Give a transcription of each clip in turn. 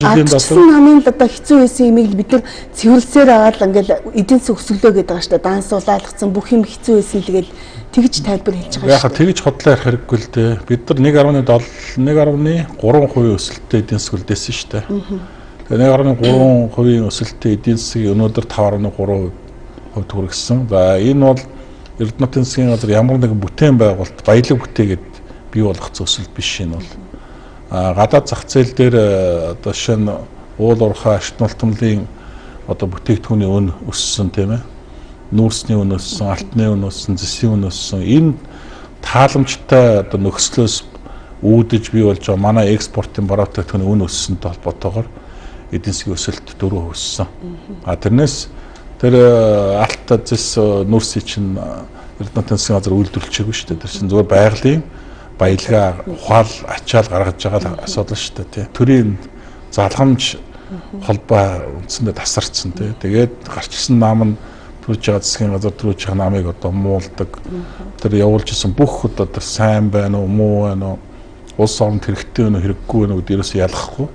Ардчилсан намын одоо хэцүү байсан юмыг бид нар цэвэрлсээр аваад ингээл эдийн засаг өсөглөө гэдэг байгаа шүү дээ. Дансуулаалгацсан бүх юм хэцүү байсан тэгээд тэгж тайлбар хийж байгаа шүү дээ. Яг тэгж хотлоо ярих хэрэггүй л дээ. Бид нар 1.3% өсөлттэй эдийн засаг үлдээсэн шүү дээ. Тэгээ 1.3% өсөлттэй эдийн засгийг өнөөдөр 5.3% хүргэсэн. За энэ бол Эрдэнэтийн засгийн газар ямар нэгэн бүтээн байгуулалт баялаг бүтээгээд бий болгох зөвсөл биш энэ бол. Гадаад зах зээл дээр одоо жишээ нь уул уурхай ашигтнуултмлын одоо бүтээгдэхүүний өн өссөн тийм ээ. Нүүрсний өн өссөн, алтны өн өссөн, зэсийн өн өссөн. Энэ тааламжтай одоо нөхцлөөс үүдэж бий болж байгаа манай экспортын бараа бүтээгдэхүүний өн өссөнтэй холбоотойгоор эдийн засгийн өсөлт 4% өссөн. Тэрнээс тэр алт зэс нүүрсийн чинь Эрдэнэтийн засгийн газар үйлдвэрлэжээгүй шүү дээ. Тэр чинь зөвхөн байгалийн баялгаа ухаал ачаал гаргаж байгаа асуудал шүү дээ тий. Төрийн залхамж холбоо үндсэндээ тасарцсан тий. Тэгээд гарчсан нам нь төрж байгаа засгийн газар төрж байгаа намыг одоо муулдаг. Тэр явуулж исэн бүх одоо тэр сайн байна уу муу байна уу улс оронд хэрэгтэй байна уу хэрэггүй байна уу гэдээ ерөөсөө ялгахгүй.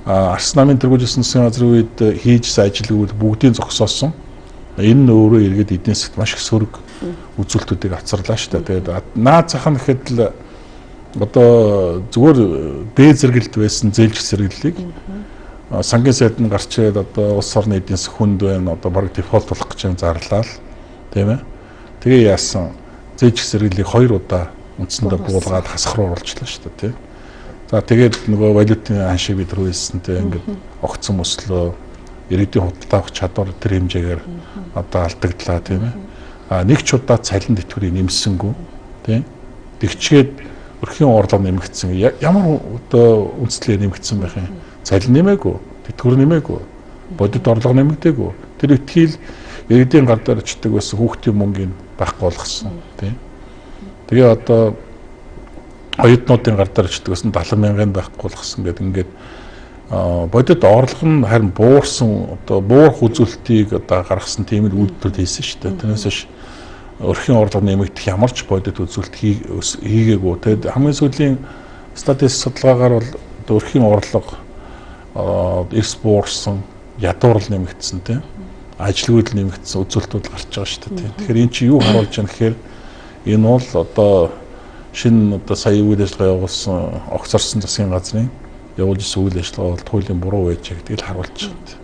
Арс намын тэргүүлжсэн засгийн газрын үед хийжсэн ажлыг бүгдийг зогсоосон. Энэ нь өөрөө эргээд эдийн засгт маш их сөрөг үзүүлэлтүүдийг авцарлаа шүү дээ. Тэгээд наад зах нь гэхэд л одоо зүгээр бэ зэрэгэлд байсан зээлж зэрэглэлийг сангийн сайд нь гарч ирээд одоо улс орны эдийн засаг хүнд байна одоо бараг дефолт болох гэж зарлаа л тийм ээ. Тэгээ яасан зээлж зэрэглэлийг 2 удаа үндсэндээ буулгаад хасах руу оруулчлаа шүү дээ тийм. За тэгээд нөгөө валютын ханшийг бид рүү хэлсэн тийм ингээд огцсон өслөө иргэдийн худалдаа авах чадвар тэр хэмжээгээр одоо алдагдлаа тийм ээ. Нэг ч удаа цалин тэтгэврийг нэмсэнгүй тийм. Тэгчгээд өрхийн орлого нэмэгдсэн. Ямар одоо үндслээр нэмэгдсэн байх юм? Цалин нэмээгүй, тэтгэвэр нэмээгүй, бодит орлого нэмэгдээгүй. Тэр итгэл иргэдийн гар дээр очдог байсан хүүхдийн мөнгөний байхгүй болгосон тийм. Тэгээ одоо оюутнуудын гар дээр очдог байсан 70 мянган байхгүй болгосон гэдэг ингээд бодит орлого нь харин буурсан одоо буурах үзүүлэлтийг одоо гаргасан тийм л үйлдэлүүд хийсэн шүү дээ. Тэрнээс биш өрхийн орлого нэмэгдэх ямар ч бодит үзүүлэлт хийгээгүй. Тэгэд хамгийн сүүлийн статистик судалгаагаар бол өрхийн орлого эрс буурсан, ядуурл нэмэгдсэн тийм ажилгүйд нэмэгдсэн үзүүлэлтүүд гарч байгаа шүү дээ. Тэгэхээр эн чинь юу харуулж байгаа гэхээр энэ бол одоо шинэ одоо сая үйл ажиллагаа явуулсан огцорсон засгийн газрын явуулж исэн үйл ажиллагаа бол хуулийн буруу байж байгаа гэдгийг харуулж байгаа.